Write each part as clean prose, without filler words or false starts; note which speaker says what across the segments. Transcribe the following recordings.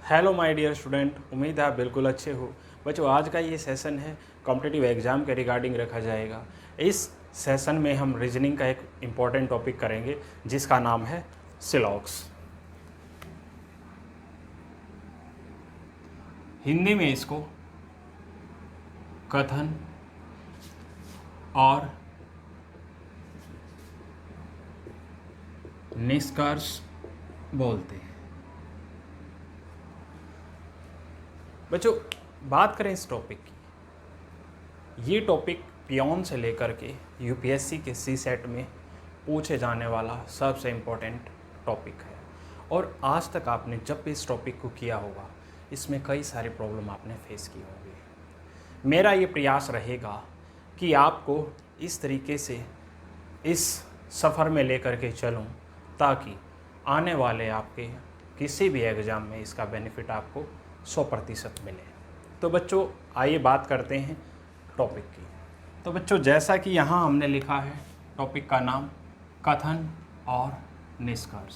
Speaker 1: Hello my dear student, उम्मीद है आप बिल्कुल अच्छे हो। बच्चों, आज का ये सेशन है कॉम्पिटिटिव एग्ज़ाम के रिगार्डिंग रखा जाएगा। इस सेशन में हम रीजनिंग का एक इम्पॉर्टेंट टॉपिक करेंगे जिसका नाम है सिलॉक्स। हिंदी में इसको कथन और निष्कर्ष बोलते हैं। बच्चों, बात करें इस टॉपिक की, ये टॉपिक पियोन से लेकर के यूपीएससी के सी सेट में पूछे जाने वाला सबसे इम्पोर्टेंट टॉपिक है। और आज तक आपने जब भी इस टॉपिक को किया होगा, इसमें कई सारी प्रॉब्लम आपने फेस की होगी। मेरा ये प्रयास रहेगा कि आपको इस तरीके से इस सफ़र में लेकर के चलूं ताकि आने वाले आपके किसी भी एग्ज़ाम में इसका बेनिफिट आपको 100% मिले। तो बच्चों, आइए बात करते हैं टॉपिक की। तो बच्चों, जैसा कि यहाँ हमने लिखा है, टॉपिक का नाम कथन और निष्कर्ष।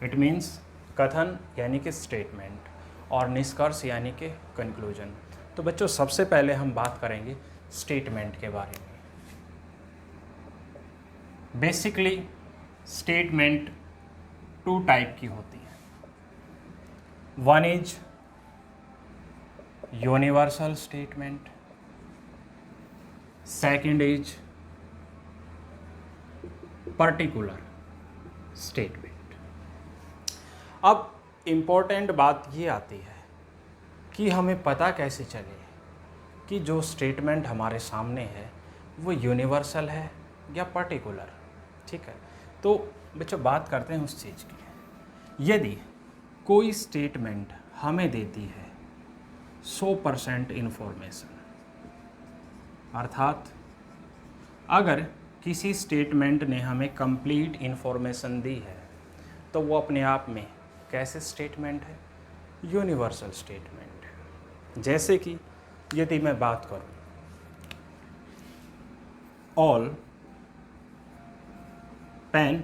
Speaker 1: इट मीन्स कथन यानी कि स्टेटमेंट और निष्कर्ष यानी कि कंक्लूजन। तो बच्चों, सबसे पहले हम बात करेंगे स्टेटमेंट के बारे में। बेसिकली स्टेटमेंट 2 टाइप की होती है। One is universal statement, second is particular statement. अब इम्पोर्टेंट बात ये आती है कि हमें पता कैसे चले कि जो स्टेटमेंट हमारे सामने है वो यूनिवर्सल है या पर्टिकुलर। ठीक है, तो बच्चों बात करते हैं उस चीज़ की। यदि कोई स्टेटमेंट हमें देती है 100% इन्फॉर्मेशन, अर्थात अगर किसी स्टेटमेंट ने हमें कंप्लीट इन्फॉर्मेशन दी है तो वो अपने आप में कैसे स्टेटमेंट है? यूनिवर्सल स्टेटमेंट है। जैसे कि यदि मैं बात करूं, ऑल पेन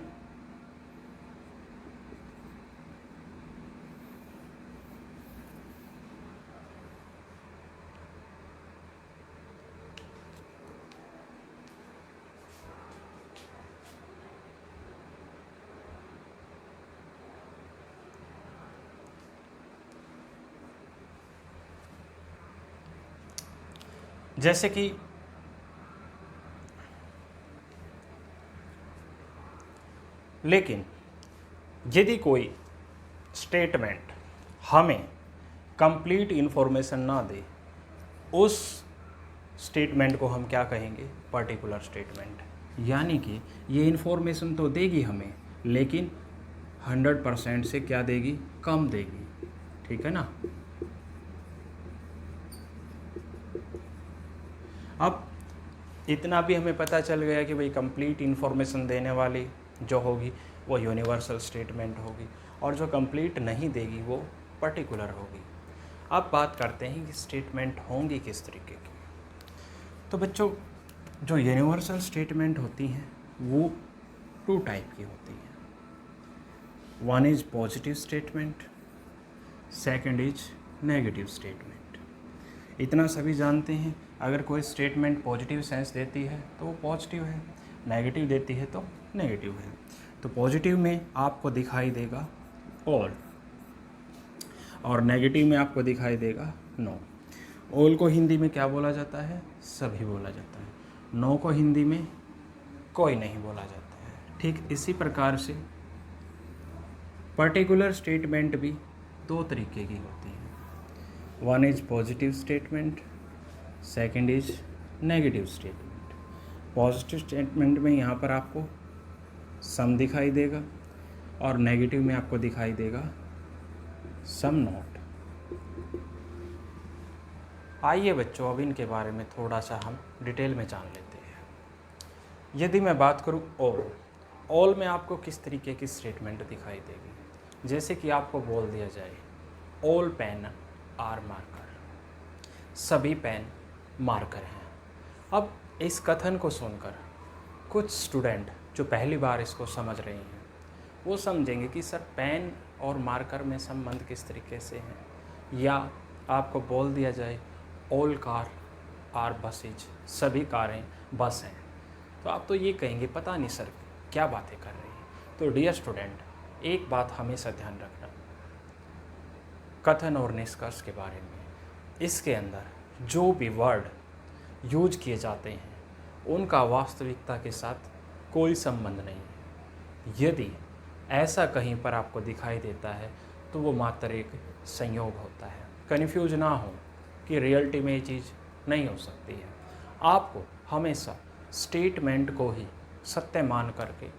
Speaker 1: जैसे कि लेकिन यदि कोई स्टेटमेंट हमें कंप्लीट इन्फॉर्मेशन ना दे, उस स्टेटमेंट को हम क्या कहेंगे? Particular statement. यानी कि ये इन्फॉर्मेशन तो देगी हमें, लेकिन 100% से क्या देगी? कम देगी। ठीक है ना। अब इतना भी हमें पता चल गया कि भाई कंप्लीट इन्फॉर्मेशन देने वाली जो होगी वो यूनिवर्सल स्टेटमेंट होगी, और जो कंप्लीट नहीं देगी वो पर्टिकुलर होगी। अब बात करते हैं कि स्टेटमेंट होंगी किस तरीके की। तो बच्चों, जो यूनिवर्सल स्टेटमेंट होती हैं वो 2 टाइप की होती हैं। One is positive statement, second is negative statement. इतना सभी जानते हैं, अगर कोई स्टेटमेंट पॉजिटिव सेंस देती है तो वो पॉजिटिव है, नेगेटिव देती है तो नेगेटिव है। तो पॉजिटिव में आपको दिखाई देगा ऑल और नेगेटिव में आपको दिखाई देगा नो। ऑल को हिंदी में क्या बोला जाता है? सभी बोला जाता है। नो को हिंदी में कोई नहीं बोला जाता है। ठीक इसी प्रकार से पर्टिकुलर स्टेटमेंट भी 2 तरीके की होती है। One is positive statement, second is negative statement. Positive statement में यहाँ पर आपको सम दिखाई देगा और नेगेटिव में आपको दिखाई देगा सम नॉट। आइए बच्चों, अब इनके बारे में थोड़ा सा हम डिटेल में जान लेते हैं। यदि मैं बात करूँ ऑल में आपको किस तरीके की स्टेटमेंट दिखाई देगी? जैसे कि आपको बोल दिया जाए ऑल पेन आर मार्कर, सभी पेन मार्कर हैं। अब इस कथन को सुनकर कुछ स्टूडेंट जो पहली बार इसको समझ रहे हैं वो समझेंगे कि सर पेन और मार्कर में संबंध किस तरीके से हैं। या आपको बोल दिया जाए ऑल कार आर बसेज, सभी कारें बस हैं, तो आप तो ये कहेंगे पता नहीं सर क्या बातें कर रही हैं। तो डियर स्टूडेंट, एक बात हमेशा ध्यान रखना कथन और निष्कर्ष के बारे में, इसके अंदर जो भी वर्ड यूज किए जाते हैं उनका वास्तविकता के साथ कोई संबंध नहीं है। यदि ऐसा कहीं पर आपको दिखाई देता है तो वो मात्र एक संयोग होता है। कन्फ्यूज ना हो कि रियलिटी में ये चीज़ नहीं हो सकती है। आपको हमेशा स्टेटमेंट को ही सत्य मान करके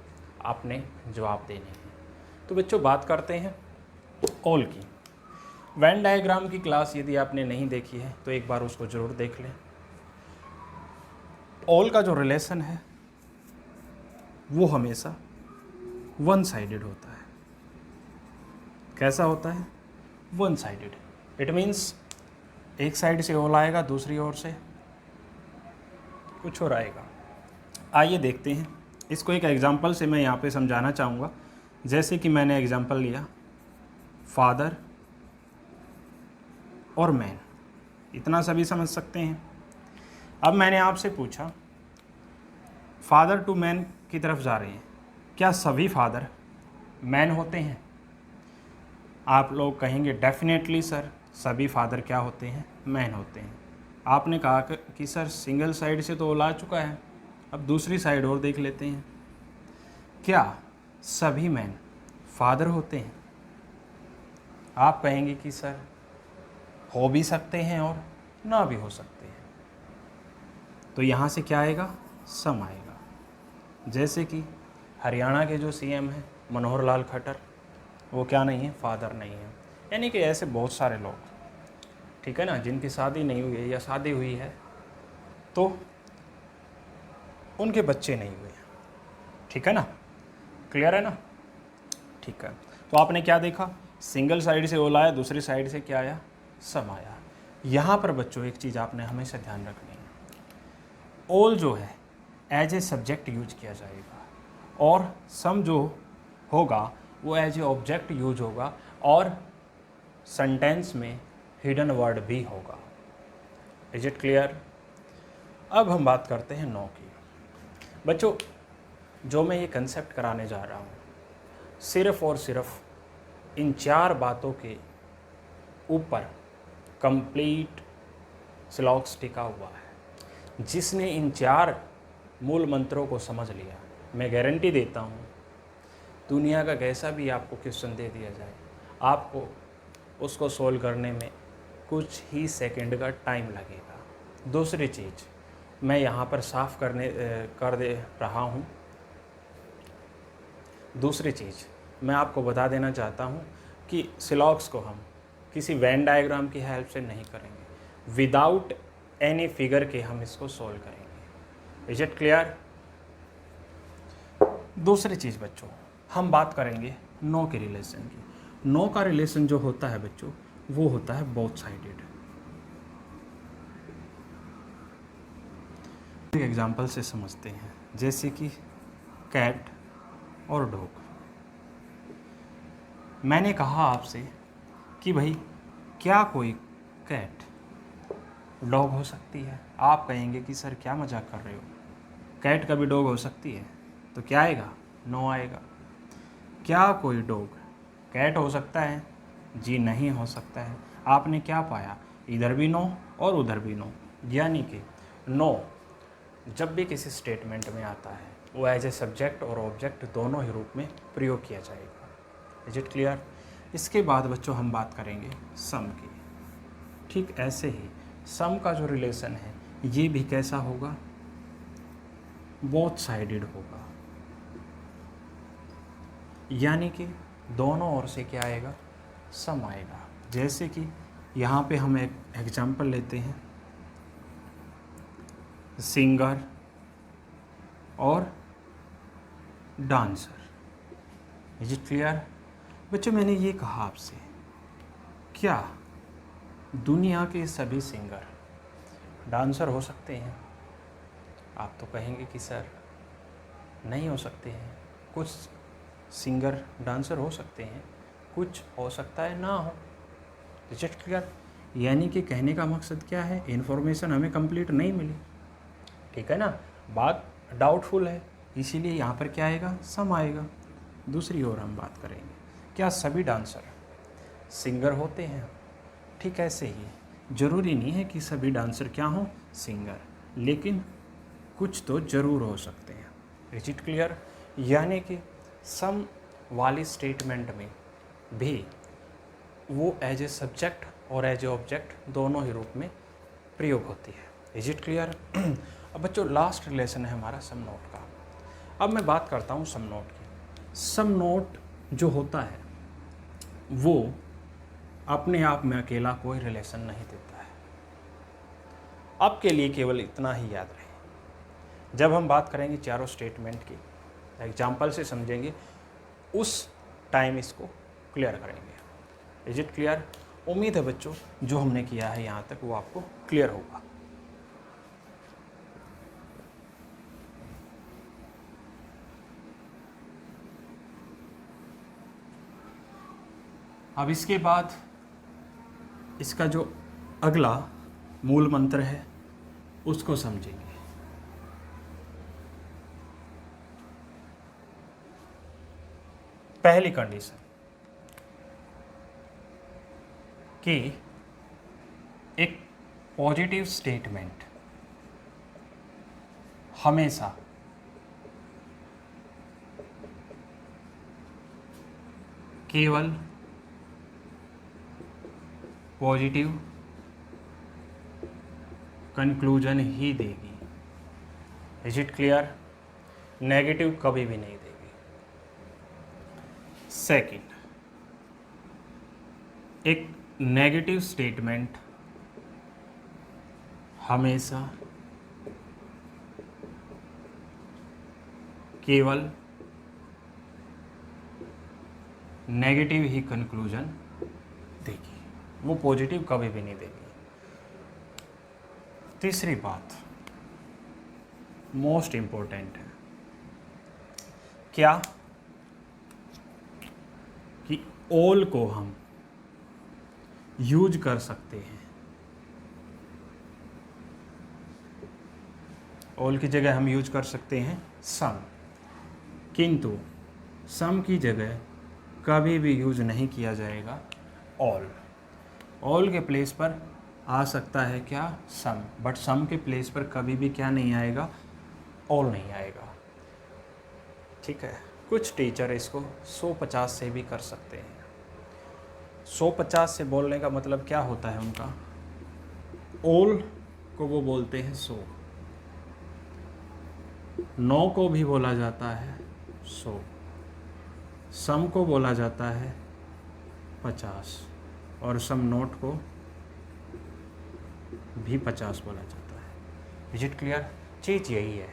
Speaker 1: आपने जवाब देने हैं। तो बच्चों बात करते हैं ऑल की। वेन डायग्राम की क्लास यदि आपने नहीं देखी है तो एक बार उसको ज़रूर देख लें। ऑल का जो रिलेशन है वो हमेशा वन साइडेड होता है। कैसा होता है? One sided. इट मीन्स एक साइड से ऑल आएगा, दूसरी ओर से कुछ और आएगा। आइए देखते हैं इसको एक एग्जांपल से मैं यहाँ पे समझाना चाहूँगा। जैसे कि मैंने एग्जांपल लिया फादर और मैन, इतना सभी समझ सकते हैं। अब मैंने आपसे पूछा फादर टू मैन की तरफ जा रहे हैं, क्या सभी फादर मैन होते हैं? आप लोग कहेंगे डेफिनेटली सर सभी फादर क्या होते हैं? मैन होते हैं। आपने कहा कि सर सिंगल साइड से तो ला चुका है, अब दूसरी साइड और देख लेते हैं। क्या सभी मैन फादर होते हैं? आप कहेंगे कि सर हो भी सकते हैं और ना भी हो सकते हैं। तो यहाँ से क्या आएगा? सम आएगा। जैसे कि हरियाणा के जो सीएम हैं मनोहर लाल खट्टर, वो क्या नहीं है? फादर नहीं है। यानी कि ऐसे बहुत सारे लोग, ठीक है ना, जिनकी शादी नहीं हुई है या शादी हुई है तो उनके बच्चे नहीं हुए, ठीक है ना, क्लियर है ना? ठीक है। तो आपने क्या देखा? सिंगल साइड से ओल आया, दूसरी साइड से क्या आया? सम आया। यहाँ पर बच्चों एक चीज़ आपने हमेशा ध्यान रखनी है, ऑल जो है एज ए सब्जेक्ट यूज किया जाएगा और सम जो होगा वो एज ए ऑब्जेक्ट यूज होगा और सेंटेंस में हिडन वर्ड भी होगा। Is it clear? अब हम बात करते हैं नो की। बच्चों जो मैं ये कंसेप्ट कराने जा रहा हूँ सिर्फ़ और सिर्फ इन 4 बातों के ऊपर कंप्लीट सिलॉक्स टिका हुआ है। जिसने इन 4 मूल मंत्रों को समझ लिया, मैं गारंटी देता हूँ दुनिया का कैसा भी आपको क्वेश्चन दे दिया जाए, आपको उसको सोल्व करने में कुछ ही सेकंड का टाइम लगेगा। दूसरी चीज़ मैं यहाँ पर साफ कर दे रहा हूँ, दूसरी चीज़ मैं आपको बता देना चाहता हूँ कि सिलॉक्स को हम किसी वेन डायग्राम की हेल्प से नहीं करेंगे, विदाउट एनी फिगर के हम इसको सोल्व करेंगे। Is it clear? दूसरी चीज़ बच्चों हम बात करेंगे नो के रिलेशन की। नो का रिलेशन जो होता है बच्चों वो होता है बोथ साइडेड। एक एग्जांपल से समझते हैं, जैसे कि कैट और डॉग। मैंने कहा आपसे कि भाई क्या कोई कैट डॉग हो सकती है? आप कहेंगे कि सर क्या मजाक कर रहे हो, कैट कभी डॉग हो सकती है? तो क्या आएगा? नो आएगा। क्या कोई डॉग कैट हो सकता है? जी नहीं हो सकता है। आपने क्या पाया? इधर भी नो और उधर भी नो। यानी कि नो जब भी किसी स्टेटमेंट में आता है वो एज ए सब्जेक्ट और ऑब्जेक्ट दोनों ही रूप में प्रयोग किया जाएगा। Is it clear? इसके बाद बच्चों हम बात करेंगे सम की। ठीक ऐसे ही सम का जो रिलेशन है ये भी कैसा होगा? बोथ साइडेड होगा। यानी कि दोनों ओर से क्या आएगा? सम आएगा। जैसे कि यहाँ पे हम एक एग्जांपल लेते हैं, सिंगर और डांसर। Is it clear? बच्चों मैंने ये कहा आपसे, क्या दुनिया के सभी सिंगर डांसर हो सकते हैं? आप तो कहेंगे कि सर नहीं हो सकते हैं। कुछ सिंगर डांसर हो सकते हैं, कुछ हो सकता है ना हो। Is it clear? यानी कि कहने का मकसद क्या है, इन्फॉर्मेशन हमें कंप्लीट नहीं मिली, ठीक है ना, बात डाउटफुल है, इसीलिए यहाँ पर क्या आएगा, सम आएगा। दूसरी ओर हम बात करेंगे, क्या सभी डांसर सिंगर होते हैं? ठीक ऐसे ही ज़रूरी नहीं है कि सभी डांसर क्या हों, सिंगर, लेकिन कुछ तो ज़रूर हो सकते हैं। Is it clear? यानी कि सम वाली स्टेटमेंट में भी वो एज ए सब्जेक्ट और एज ए ऑब्जेक्ट दोनों ही रूप में प्रयोग होती है। Is it clear? अब बच्चों लास्ट रिलेशन है हमारा सम नोट का। अब मैं बात करता हूँ सम नोट की। सम नोट जो होता है वो अपने आप में अकेला कोई रिलेशन नहीं देता है। आपके लिए केवल इतना ही याद रहे, जब हम बात करेंगे चारों स्टेटमेंट की, एग्जाम्पल से समझेंगे, उस टाइम इसको क्लियर करेंगे। Is it clear? उम्मीद है बच्चों जो हमने किया है यहाँ तक वो आपको क्लियर होगा। अब इसके बाद इसका जो अगला मूल मंत्र है उसको समझेंगे। पहली कंडीशन कि एक पॉजिटिव स्टेटमेंट हमेशा केवल पॉजिटिव कंक्लूजन ही देगी। Is it clear? नेगेटिव कभी भी नहीं देगी। सेकंड, एक नेगेटिव स्टेटमेंट हमेशा केवल नेगेटिव ही कंक्लूजन देगी, वो पॉजिटिव कभी भी नहीं देगी। तीसरी बात मोस्ट इम्पोर्टेंट है, क्या कि ऑल को हम यूज कर सकते हैं। ऑल की जगह हम यूज कर सकते हैं सम, किंतु सम की जगह कभी भी यूज नहीं किया जाएगा ऑल। ऑल के प्लेस पर आ सकता है क्या, सम, बट सम के प्लेस पर कभी भी क्या नहीं आएगा, ऑल नहीं आएगा। ठीक है, कुछ टीचर इसको 150 से भी कर सकते हैं। 150 से बोलने का मतलब क्या होता है उनका, ऑल को वो बोलते हैं 100, 9 को भी बोला जाता है 100, सम को बोला जाता है 50 और सम नोट को भी 50 बोला जाता है। Is it clear? चीज़ यही है,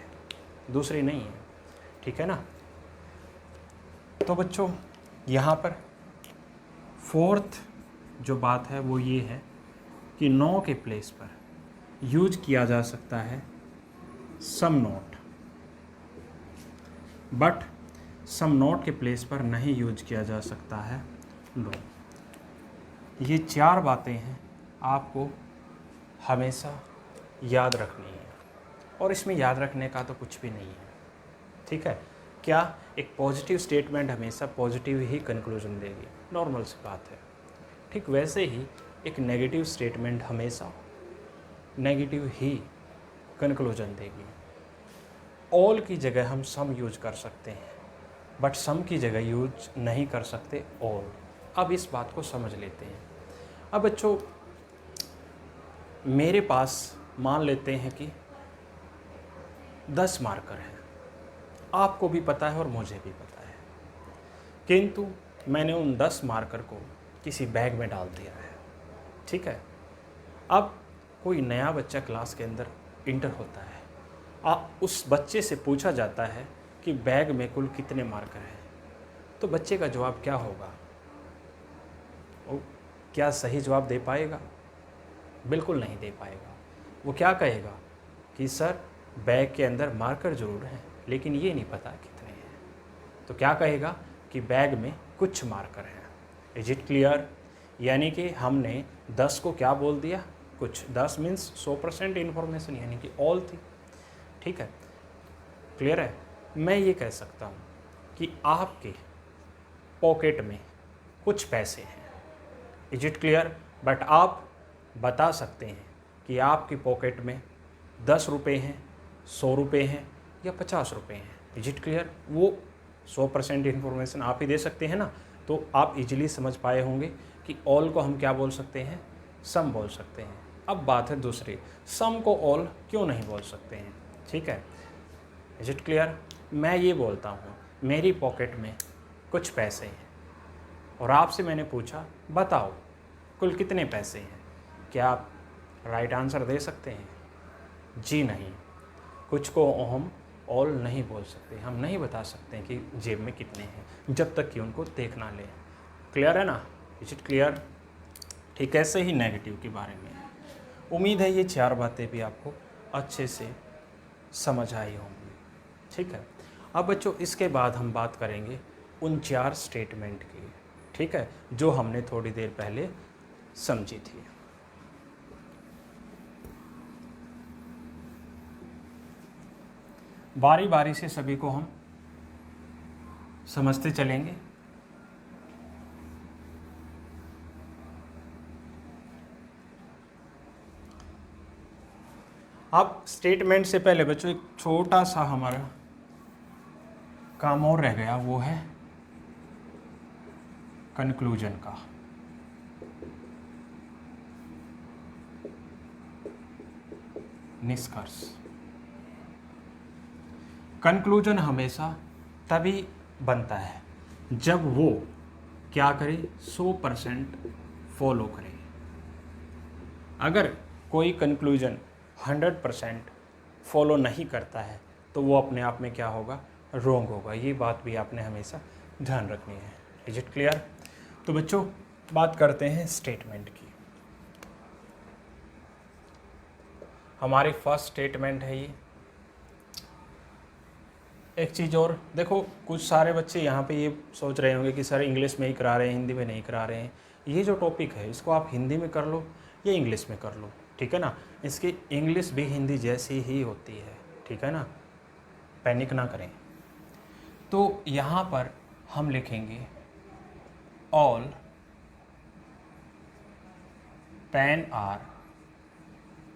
Speaker 1: दूसरी नहीं है, ठीक है ना। तो बच्चों यहाँ पर फोर्थ जो बात है वो ये है कि 9 के प्लेस पर यूज किया जा सकता है सम नोट, बट सम नोट के प्लेस पर नहीं यूज किया जा सकता है लो। ये 4 बातें हैं आपको हमेशा याद रखनी है, और इसमें याद रखने का तो कुछ भी नहीं है, ठीक है। क्या, एक पॉजिटिव स्टेटमेंट हमेशा पॉजिटिव ही कंक्लूजन देगी, नॉर्मल सी बात है। ठीक वैसे ही एक नेगेटिव स्टेटमेंट हमेशा नेगेटिव ही कंक्लूजन देगी। ऑल की जगह हम सम यूज कर सकते हैं, बट सम की जगह यूज नहीं कर सकते ऑल। अब इस बात को समझ लेते हैं। अब बच्चों मेरे पास मान लेते हैं कि 10 मार्कर हैं, आपको भी पता है और मुझे भी पता है, किंतु मैंने उन 10 मार्कर को किसी बैग में डाल दिया है, ठीक है। अब कोई नया बच्चा क्लास के अंदर इंटर होता है, उस बच्चे से पूछा जाता है कि बैग में कुल कितने मार्कर हैं, तो बच्चे का जवाब क्या होगा? वो क्या सही जवाब दे पाएगा? बिल्कुल नहीं दे पाएगा। वो क्या कहेगा कि सर बैग के अंदर मार्कर ज़रूर हैं, लेकिन ये नहीं पता कितने हैं। तो क्या कहेगा कि बैग में कुछ मार्कर हैं। Is it clear? यानी कि हमने 10 को क्या बोल दिया, कुछ। 10 मीन्स 100% इन्फॉर्मेशन, यानी कि ऑल थी। ठीक है, क्लियर है। मैं ये कह सकता हूँ कि आपके पॉकेट में कुछ पैसे हैं, इज इट क्लियर। बट आप बता सकते हैं कि आपकी पॉकेट में 10 रुपये हैं, 100 रुपये हैं या 50 रुपये हैं, इज इट क्लियर। वो 100% इन्फॉर्मेशन आप ही दे सकते हैं ना। तो आप इजीली समझ पाए होंगे कि ऑल को हम क्या बोल सकते हैं, सम बोल सकते हैं। अब बात है दूसरी, सम को ऑल क्यों नहीं बोल सकते हैं। ठीक है, इज इट क्लियर। मैं ये बोलता हूँ मेरी पॉकेट में कुछ पैसे हैं और आपसे मैंने पूछा बताओ कुल कितने पैसे हैं, क्या आप राइट आंसर दे सकते हैं। जी नहीं, कुछ को हम ऑल नहीं बोल सकते, हम नहीं बता सकते हैं कि जेब में कितने हैं जब तक कि उनको देख ना लें। क्लियर है ना, इज इट क्लियर। ठीक, ऐसे ही नेगेटिव के बारे में उम्मीद है ये 4 बातें भी आपको अच्छे से समझ आई होंगी। ठीक है, अब बच्चों इसके बाद हम बात करेंगे उन 4 स्टेटमेंट की, ठीक है, जो हमने थोड़ी देर पहले समझी थी। बारी बारी से सभी को हम समझते चलेंगे। अब स्टेटमेंट से पहले बच्चों एक छोटा सा हमारा काम और रह गया, वो है कंक्लूजन का। निष्कर्ष। कंक्लूजन हमेशा तभी बनता है जब वो क्या करे, 100% फॉलो करे। अगर कोई कंक्लूजन 100% फॉलो नहीं करता है तो वो अपने आप में क्या होगा, रॉन्ग होगा। ये बात भी आपने हमेशा ध्यान रखनी है। Is it clear. तो बच्चों बात करते हैं स्टेटमेंट की। हमारी फर्स्ट स्टेटमेंट है ये। एक चीज़ और देखो, कुछ सारे बच्चे यहाँ पे ये सोच रहे होंगे कि सर इंग्लिश में ही करा रहे हैं, हिंदी में नहीं करा रहे हैं। ये जो टॉपिक है इसको आप हिंदी में कर लो या इंग्लिश में कर लो, ठीक है ना। इसकी इंग्लिश भी हिंदी जैसी ही होती है, ठीक है ना, पैनिक ना करें। तो यहाँ पर हम लिखेंगे ऑल पेन आर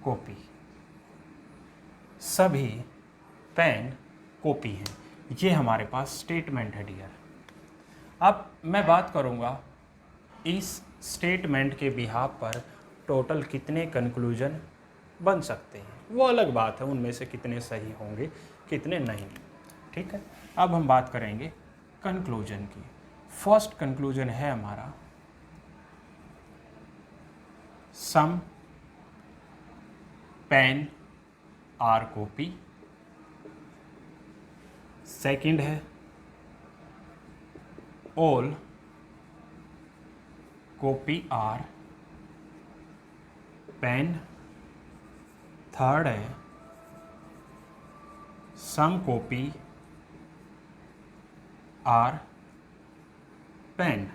Speaker 1: कॉपी। सभी पेन कॉपी हैं। ये हमारे पास स्टेटमेंट है डियर। अब मैं बात करूँगा इस स्टेटमेंट के बिहाफ पर टोटल कितने कंक्लूजन बन सकते हैं, वो अलग बात है, उनमें से कितने सही होंगे कितने नहीं, ठीक है। अब हम बात करेंगे कंक्लूजन की। फर्स्ट कंक्लूजन है हमारा some pen are copy. Second है all copy are pen. Third है some copy are pen.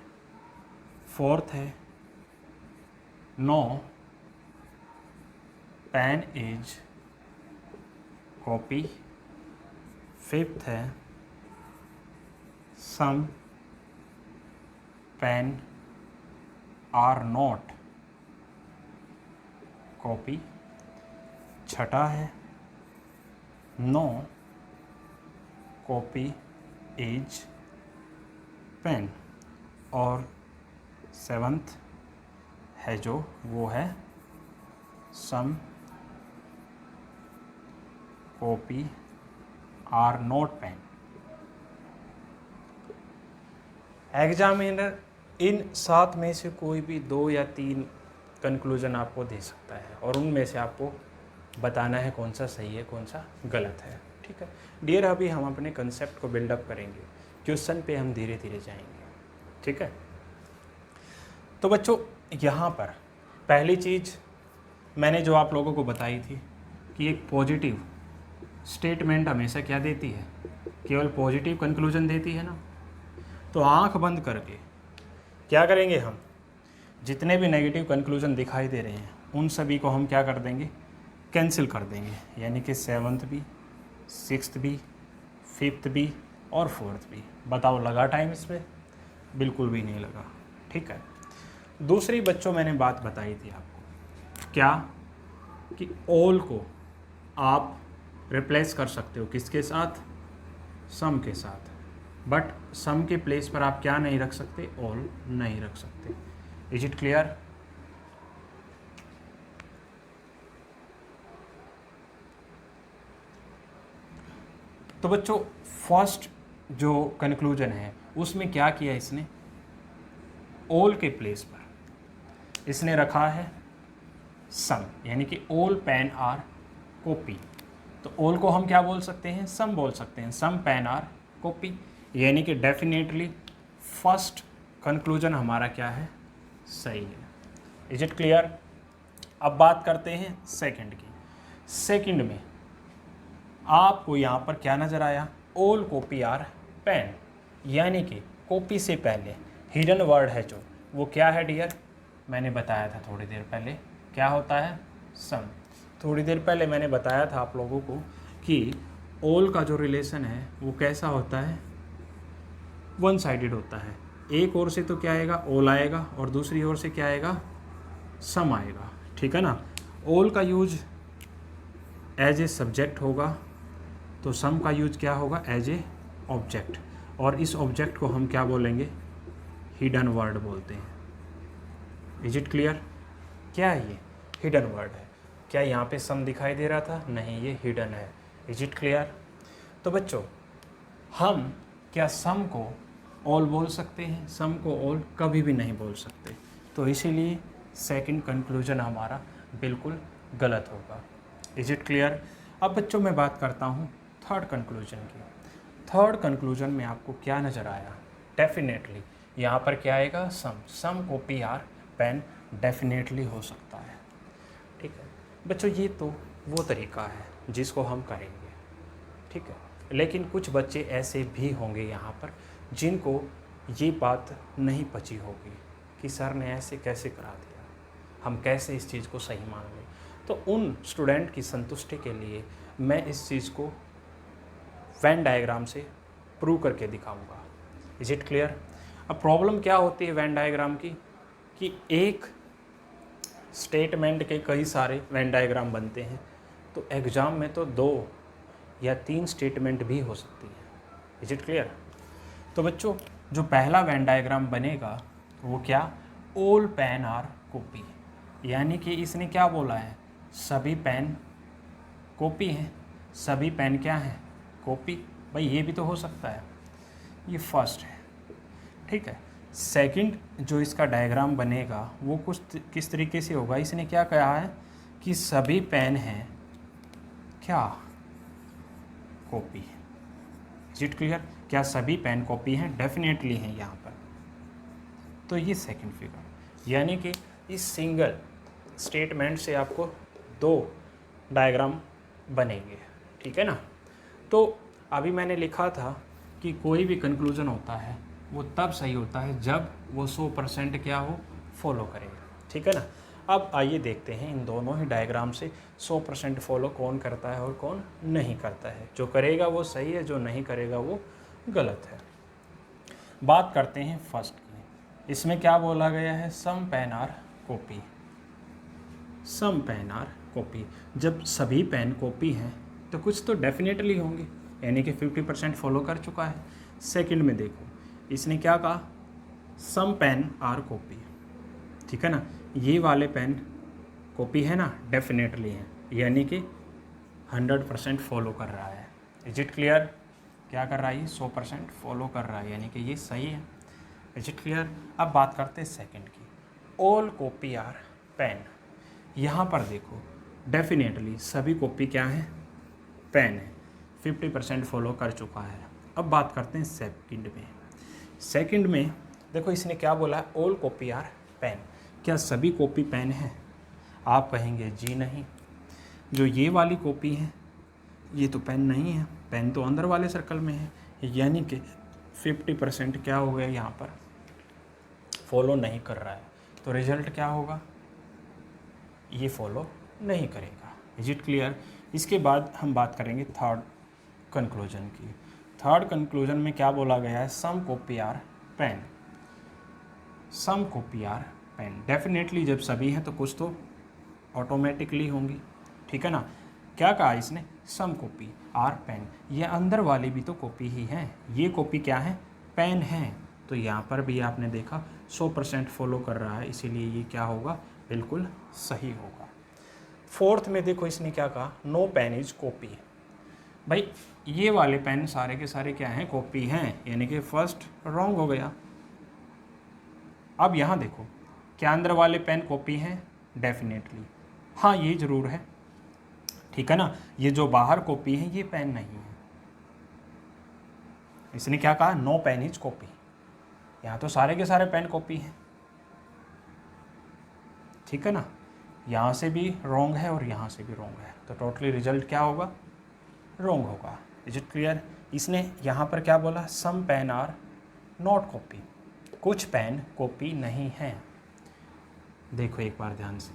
Speaker 1: Fourth है no pen is copy. Fifth है some pen are not copy. छठा है नो कॉपी इज पेन। और seventh है जो वो है some copy are not pen. Examiner इन 7 में से कोई भी 2 या 3 कंक्लूजन आपको दे सकता है और उनमें से आपको बताना है कौन सा सही है कौन सा गलत है, ठीक है डियर। अभी हम अपने कंसेप्ट को बिल्डअप करेंगे, क्वेश्चन पे हम धीरे धीरे जाएंगे, ठीक है। तो बच्चों यहाँ पर पहली चीज़ मैंने जो आप लोगों को बताई थी कि एक पॉजिटिव स्टेटमेंट हमेशा क्या देती है, केवल पॉजिटिव कंक्लूजन देती है ना। तो आंख बंद करके क्या करेंगे हम, जितने भी नेगेटिव कंक्लूजन दिखाई दे रहे हैं उन सभी को हम क्या कर देंगे, कैंसिल कर देंगे। यानी कि 7th भी, 6th भी, 5th भी और 4th भी। बताओ लगा टाइम इसमें? बिल्कुल भी नहीं लगा। ठीक है। दूसरी बच्चों मैंने बात बताई थी आपको, क्या कि ऑल को आप रिप्लेस कर सकते हो किसके साथ, सम के साथ, बट सम के प्लेस पर आप क्या नहीं रख सकते, ऑल नहीं रख सकते। Is it clear? तो बच्चों फर्स्ट जो कंक्लूजन है उसमें क्या किया इसने, ऑल के प्लेस पर इसने रखा है सम, यानी कि ऑल पेन आर कॉपी। तो ऑल को हम क्या बोल सकते हैं, सम बोल सकते हैं, सम पेन आर कॉपी। यानी कि डेफिनेटली फर्स्ट कंक्लूजन हमारा क्या है, सही है। Is it clear? अब बात करते हैं सेकंड की। सेकंड में आपको यहाँ पर क्या नज़र आया, ऑल कॉपी आर पेन, यानी कि कॉपी से पहले हिडन वर्ड है जो, वो क्या है डियर, मैंने बताया था थोड़ी देर पहले, क्या होता है, सम। थोड़ी देर पहले मैंने बताया था आप लोगों को कि ऑल का जो रिलेशन है वो कैसा होता है, वन साइडेड होता है। एक ओर से तो क्या आएगा, ऑल आएगा, और दूसरी ओर से क्या आएगा, सम आएगा। ठीक है ना। ऑल का यूज एज ए सब्जेक्ट होगा, तो सम का यूज क्या होगा, एज ए ऑब्जेक्ट, और इस ऑब्जेक्ट को हम क्या बोलेंगे, हिडन वर्ड बोलते हैं। Is it clear? क्या है ये, हिडन वर्ड है। क्या यहाँ पे सम दिखाई दे रहा था, नहीं, ये हिडन है। Is it clear? तो बच्चों हम क्या सम को ऑल बोल सकते हैं, सम को ऑल कभी भी नहीं बोल सकते। तो इसीलिए सेकंड कंक्लूजन हमारा बिल्कुल गलत होगा। Is it clear? अब बच्चों मैं बात करता हूँ थर्ड कंक्लूजन की। थर्ड कंक्लूजन में आपको क्या नज़र आया, डेफिनेटली यहाँ पर क्या आएगा, सम कॉपी आर पेन डेफिनेटली हो सकता है। ठीक है बच्चों, ये तो वो तरीका है जिसको हम करेंगे। ठीक है, लेकिन कुछ बच्चे ऐसे भी होंगे यहाँ पर जिनको ये बात नहीं पची होगी कि सर ने ऐसे कैसे करा दिया, हम कैसे इस चीज़ को सही मान लें। तो उन स्टूडेंट की संतुष्टि के लिए मैं इस चीज़ को वेन डायग्राम से प्रूव करके दिखाऊंगा। Is it clear? अब प्रॉब्लम क्या होती है वेन डायग्राम की, कि एक स्टेटमेंट के कई सारे वेन डायग्राम बनते हैं, तो एग्ज़ाम में तो 2 या 3 स्टेटमेंट भी हो सकती है। Is it clear? तो बच्चों जो पहला वेन डायग्राम बनेगा वो क्या, ऑल पेन आर कॉपी, यानी कि इसने क्या बोला है, सभी पेन कॉपी हैं, सभी पेन क्या हैं, कॉपी। भाई ये भी तो हो सकता है, ये फर्स्ट है। ठीक है, सेकंड जो इसका डायग्राम बनेगा वो कुछ किस तरीके से होगा, इसने क्या कहा है कि सभी पेन हैं क्या, कॉपी। Is it clear? क्या सभी पेन कॉपी हैं, डेफिनेटली हैं यहाँ पर। तो ये सेकंड फिगर, यानी कि इस सिंगल स्टेटमेंट से आपको 2 डायग्राम बनेंगे। ठीक है ना। तो अभी मैंने लिखा था कि कोई भी कंक्लूजन होता है वो तब सही होता है जब वो 100% क्या हो, फॉलो करेगा। ठीक है ना। अब आइए देखते हैं इन दोनों ही डायग्राम से 100% फॉलो कौन करता है और कौन नहीं करता है। जो करेगा वो सही है, जो नहीं करेगा वो गलत है। बात करते हैं फर्स्ट की। इसमें क्या बोला गया है, some pen are copy, some pen are copy. जब सभी पेन कॉपी हैं तो कुछ तो डेफिनेटली होंगे, यानी कि 50% फॉलो कर चुका है। सेकंड में देखो इसने क्या कहा, सम पेन आर कॉपी। ठीक है ना, ये वाले पेन कॉपी है ना, डेफिनेटली है, यानी कि 100% फॉलो कर रहा है। Is it clear? क्या कर रहा है, 100% फॉलो कर रहा है, यानी कि ये सही है। Is it clear? अब बात करते हैं सेकंड की, ऑल कॉपी आर पेन। यहाँ पर देखो डेफिनेटली सभी कॉपी क्या है, पेन है, 50% फॉलो कर चुका है। अब बात करते हैं सेकंड में। सेकंड में देखो इसने क्या बोला है, ऑल कॉपी आर पेन। क्या सभी कॉपी पेन है? आप कहेंगे जी नहीं, जो ये वाली कॉपी है ये तो पेन नहीं है, पेन तो अंदर वाले सर्कल में है, यानी कि 50% क्या हो गया यहाँ पर, फॉलो नहीं कर रहा है। तो रिजल्ट क्या होगा, ये फॉलो नहीं करेगा। Is it clear? इसके बाद हम बात करेंगे थर्ड कंक्लूजन की। थर्ड कंक्लूजन में क्या बोला गया है, some copy are pen, some copy are pen. Definitely जब सभी हैं तो कुछ तो ऑटोमेटिकली होंगी, ठीक है ना। क्या कहा इसने, सम कॉपी आर पेन, ये अंदर वाली भी तो कॉपी ही है, ये कॉपी क्या है, पेन है। तो यहाँ पर भी आपने देखा 100% फॉलो कर रहा है, इसीलिए ये क्या होगा, बिल्कुल सही होगा। फोर्थ में देखो इसने क्या कहा, नो पेन इज कॉपी। भाई ये वाले पेन सारे के सारे क्या हैं, कॉपी हैं, यानी कि फर्स्ट रॉन्ग हो गया। अब यहाँ देखो, क्या अंदर वाले पेन कॉपी हैं, डेफिनेटली हाँ ये ज़रूर है, ठीक है ना। ये जो बाहर कॉपी है ये पेन नहीं है। इसने क्या कहा, नो पेन इज कॉपी, यहाँ तो सारे के सारे पेन कॉपी हैं, ठीक है ना। यहाँ से भी रॉन्ग है और यहाँ से भी रॉन्ग है, तो टोटली रिजल्ट क्या होगा, रॉन्ग होगा। Is it clear? इसने यहाँ पर क्या बोला, some pen are not copy, कुछ पेन कॉपी नहीं है। देखो एक बार ध्यान से,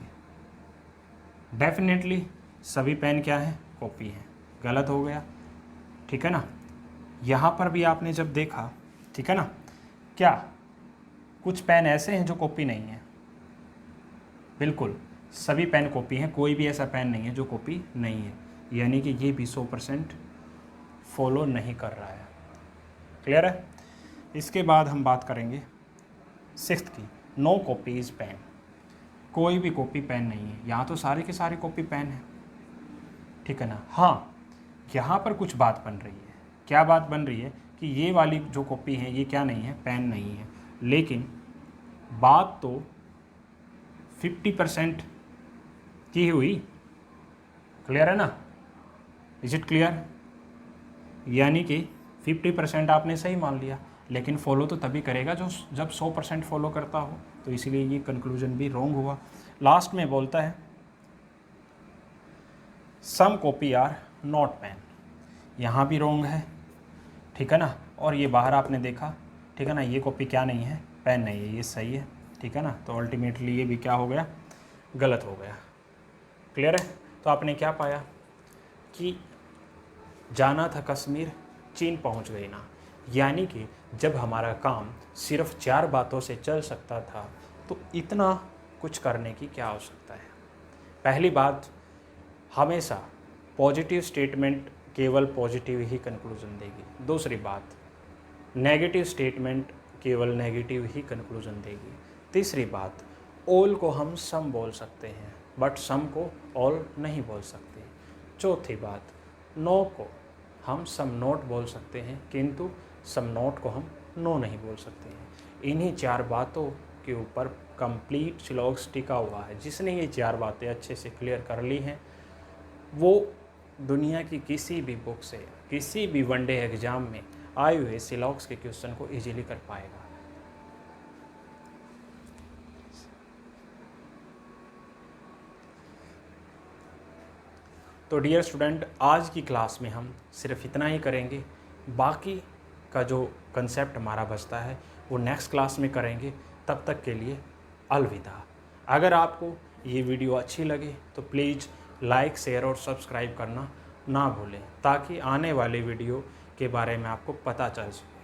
Speaker 1: डेफिनेटली सभी पेन क्या है, कॉपी है, गलत हो गया, ठीक है ना। यहाँ पर भी आपने जब देखा, ठीक है ना, क्या कुछ पेन ऐसे हैं जो कॉपी नहीं है, बिल्कुल सभी पेन कॉपी हैं, कोई भी ऐसा पेन नहीं है जो कॉपी नहीं है, यानी कि ये भी 100% फॉलो नहीं कर रहा है। क्लियर है? इसके बाद हम बात करेंगे सिक्स्थ की, नो कॉपी इज़ पेन, कोई भी कॉपी पेन नहीं है। यहाँ तो सारे के सारे कॉपी पेन है, ठीक है ना। हाँ यहाँ पर कुछ बात बन रही है, क्या बात बन रही है कि ये वाली जो कॉपी है ये क्या नहीं है, पेन नहीं है, लेकिन बात तो 50% की हुई। क्लियर है ना? Is it clear? यानी कि 50% आपने सही मान लिया, लेकिन फॉलो तो तभी करेगा जो जब 100% फॉलो करता हो, तो इसीलिए ये कंक्लूजन भी रॉन्ग हुआ। लास्ट में बोलता है some copy are not pen, यहाँ भी रॉन्ग है, ठीक है ना। और ये बाहर आपने देखा, ठीक है ना, ये कॉपी क्या नहीं है, पेन नहीं है, ये सही है, ठीक है ना। तो अल्टीमेटली ये भी क्या हो गया, गलत हो गया। क्लियर है? तो आपने क्या पाया कि जाना था कश्मीर, चीन पहुंच गई ना। यानी कि जब हमारा काम सिर्फ 4 बातों से चल सकता था, तो इतना कुछ करने की क्या आवश्यकता है। पहली बात, हमेशा पॉजिटिव स्टेटमेंट केवल पॉजिटिव ही कंक्लूजन देगी। दूसरी बात, नेगेटिव स्टेटमेंट केवल नेगेटिव ही कंक्लूजन देगी। तीसरी बात, ऑल को हम सम बोल सकते हैं, बट सम को ऑल नहीं बोल सकते। चौथी बात, नो को हम सम नोट बोल सकते हैं, किंतु सम नोट को हम नो नहीं बोल सकते हैं। इन्हीं 4 बातों के ऊपर कंप्लीट सिलॉक्स टिका हुआ है। जिसने ये 4 बातें अच्छे से क्लियर कर ली हैं, वो दुनिया की किसी भी बुक से, किसी भी वनडे एग्ज़ाम में आए हुए सिलॉक्स के क्वेश्चन को इजीली कर पाएगा। तो डियर स्टूडेंट, आज की क्लास में हम सिर्फ इतना ही करेंगे। बाकी का जो कंसेप्ट हमारा बचता है वो नेक्स्ट क्लास में करेंगे। तब तक के लिए अलविदा। अगर आपको ये वीडियो अच्छी लगे तो प्लीज़ लाइक, शेयर और सब्सक्राइब करना ना भूलें, ताकि आने वाले वीडियो के बारे में आपको पता चल सके।